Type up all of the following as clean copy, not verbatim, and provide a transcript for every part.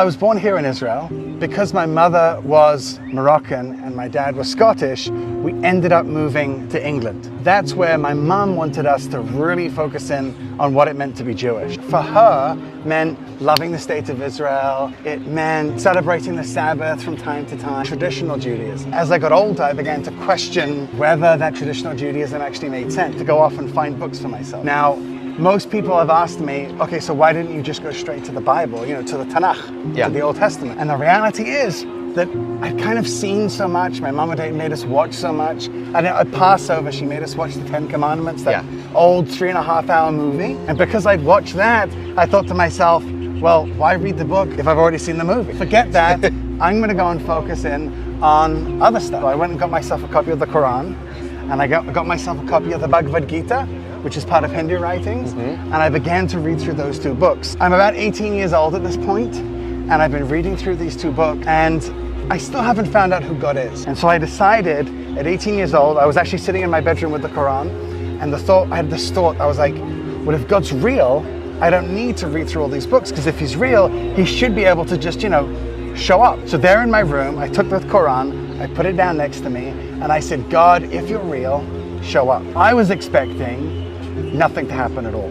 I was born here in Israel. Because my mother was Moroccan and my dad was Scottish, we ended up moving to England. That's where my mum wanted us to really focus in on what it meant to be Jewish. For her, meant loving the state of Israel. It meant celebrating the Sabbath from time to time, traditional Judaism. As I got older, I began to question whether that traditional Judaism actually made sense, to go off and find books for myself. Now, most people have asked me, okay, so why didn't you just go straight to the Bible, to the Tanakh, to the Old Testament? And the reality is that I'd kind of seen so much. My mom and dad made us watch so much. And at Passover, she made us watch the Ten Commandments, that old 3.5-hour movie. And because I'd watched that, I thought to myself, well, why read the book if I've already seen the movie? Forget that. I'm gonna go and focus in on other stuff. I went and got myself a copy of the Quran, and I got myself a copy of the Bhagavad Gita, which is part of Hindu writings, and I began to read through those two books. I'm about 18 years old at this point, and I've been reading through these two books, and I still haven't found out who God is. And so I decided at 18 years old, I was actually sitting in my bedroom with the Quran, and I had this thought, I was like, well, if God's real, I don't need to read through all these books, because if he's real, he should be able to just, show up. So there in my room, I took the Quran, I put it down next to me, and I said, God, if you're real, show up. I was expecting nothing to happen at all.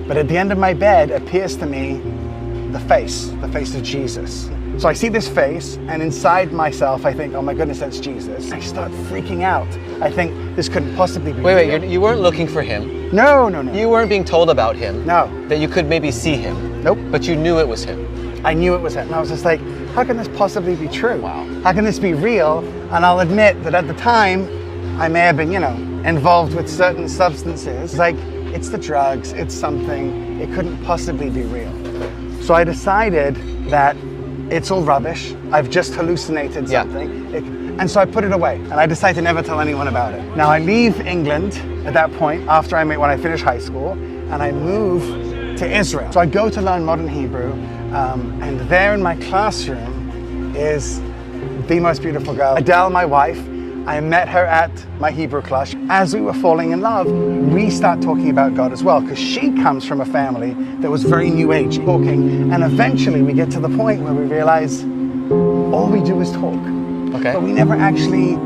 But at the end of my bed appears to me the face of Jesus. So I see this face, and inside myself I think, oh my goodness, that's Jesus. I start freaking out. I think this couldn't possibly be real. You weren't looking for him? No. You weren't being told about him? No. That you could maybe see him? Nope. But you knew it was him? I knew it was him. And I was just like, how can this possibly be true? Wow. How can this be real? And I'll admit that at the time, I may have been, involved with certain substances. Like, it's the drugs, it's something, it couldn't possibly be real. So I decided that it's all rubbish. I've just hallucinated something. And so I put it away, and I decided to never tell anyone about it. Now I leave England at that point, when I finish high school, and I move to Israel. So I go to learn modern Hebrew, and there in my classroom is the most beautiful girl, Adele, my wife. I met her at my Hebrew class. As we were falling in love, we start talking about God as well, because she comes from a family that was very New Age talking. And eventually we get to the point where we realize all we do is talk. Okay. But we never actually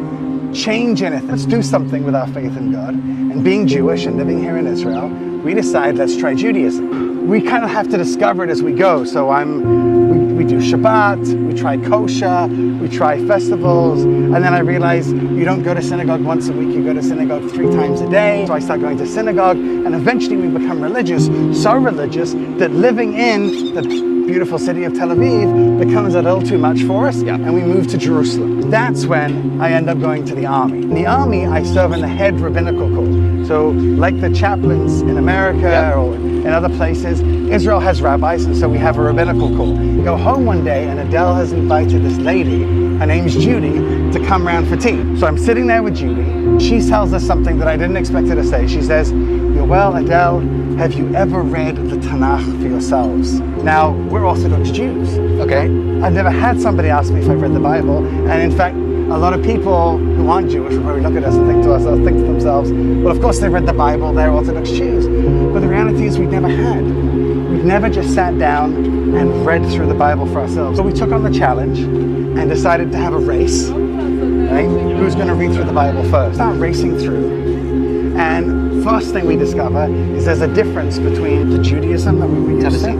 change anything. Let's do something with our faith in God. And being Jewish and living here in Israel, we decide, let's try Judaism. We kind of have to discover it as we go. So we do Shabbat, we try kosher, we try festivals, and then I realized you don't go to synagogue once a week, you go to synagogue 3 times a day. So I start going to synagogue, and eventually we become religious, so religious that living in the beautiful city of Tel Aviv becomes a little too much for us, and we move to Jerusalem. That's when I end up going to the army. In the army, I serve in the head rabbinical corps. So like the chaplains in America or in other places, Israel has rabbis, and so we have a rabbinical corps. We go home one day, and Adele has invited this lady, her name's Judy, to come round for tea. So I'm sitting there with Judy. She tells us something that I didn't expect her to say. She says, well, Adele, have you ever read the Tanakh for yourselves? Now, we're Orthodox Jews. Okay. I've never had somebody ask me if I've read the Bible, and in fact, a lot of people who aren't Jewish will probably look at us and think to themselves, well, of course they've read the Bible, they're Orthodox Jews. But the reality is we've never had. We've never just sat down and read through the Bible for ourselves. So we took on the challenge and decided to have a race. Right? Who's going to read through the Bible first? Start racing through. And first thing we discover is there's a difference between the Judaism that we were used to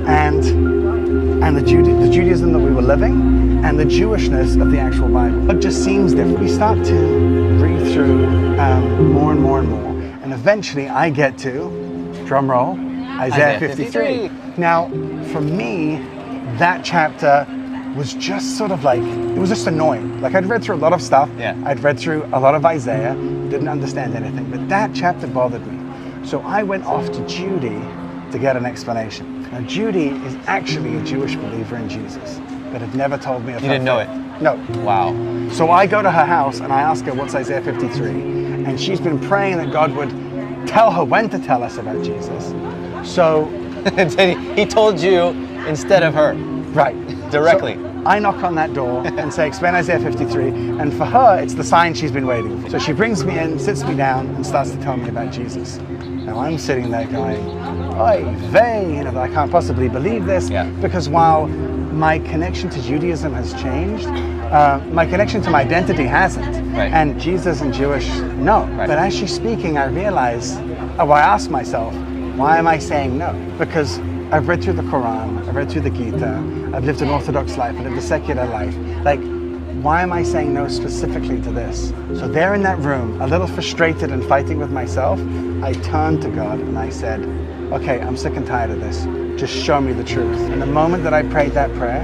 and the Judaism that we were living, and the Jewishness of the actual Bible. It just seems different. We start to read through more and more and more. And eventually I get to, drum roll, Isaiah 53. Now, for me, that chapter was just sort of like, it was just annoying. Like I'd read through a lot of stuff. I'd read through a lot of Isaiah, didn't understand anything, but that chapter bothered me. So I went off to Judy to get an explanation. Now Judy is actually a Jewish believer in Jesus, but had never told me of her You didn't know it? No. Wow. So I go to her house and I ask her what's Isaiah 53, and she's been praying that God would tell her when to tell us about Jesus. So he told you instead of her. Right. Directly. So I knock on that door and say, explain Isaiah 53, and for her, it's the sign she's been waiting for. So she brings me in, sits me down, and starts to tell me about Jesus. Now I'm sitting there going, oy vey, I can't possibly believe this. Yeah. Because while my connection to Judaism has changed, my connection to my identity hasn't. Right. And Jesus and Jewish, no. Right. But as she's speaking, I realize, I ask myself, why am I saying no? Because I've read through the Quran, I've read through the Gita, I've lived an Orthodox life, I lived a secular life. Like, why am I saying no specifically to this? So there in that room, a little frustrated and fighting with myself, I turned to God and I said, okay, I'm sick and tired of this. Just show me the truth. And the moment that I prayed that prayer,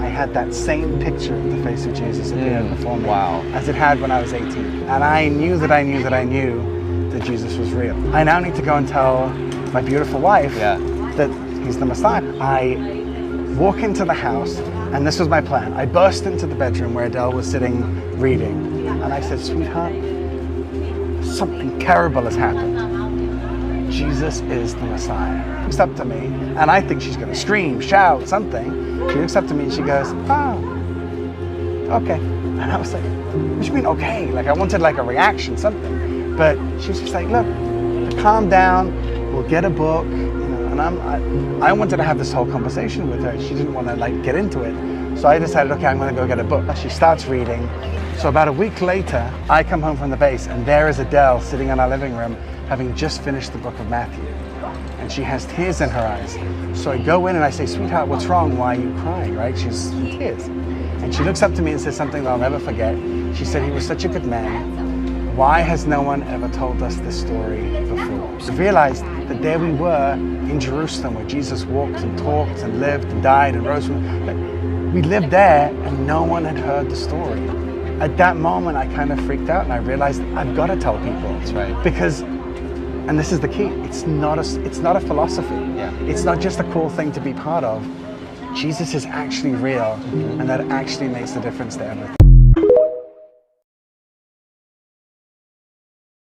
I had that same picture of the face of Jesus appear before me. Wow. As it had when I was 18. And I knew that I knew that I knew that Jesus was real. I now need to go and tell my beautiful wife that he's the Messiah. I walk into the house, and this was my plan. I burst into the bedroom where Adele was sitting reading, and I said, sweetheart, something terrible has happened. Jesus is the Messiah. She looks up to me, and I think she's gonna scream, shout, something. She looks up to me and she goes, oh, okay. And I was like, what do you mean, okay? Like, I wanted like a reaction, something. But she was just like, look, calm down, we'll get a book. And I wanted to have this whole conversation with her. She didn't want to like get into it. So I decided, okay, I'm gonna go get a book. She starts reading. So about a week later, I come home from the base and there is Adele sitting in our living room, having just finished the book of Matthew. And she has tears in her eyes. So I go in and I say, sweetheart, what's wrong? Why are you crying, right? She's in tears. And she looks up to me and says something that I'll never forget. She said, he was such a good man. Why has no one ever told us this story before? So I realized that there we were in Jerusalem where Jesus walked and talked and lived and died and rose from. We lived there and no one had heard the story. At that moment, I kind of freaked out and I realized I've got to tell people. That's right. Because, and this is the key, it's not a philosophy. Yeah. It's not just a cool thing to be part of. Jesus is actually real, and that actually makes a difference to everything.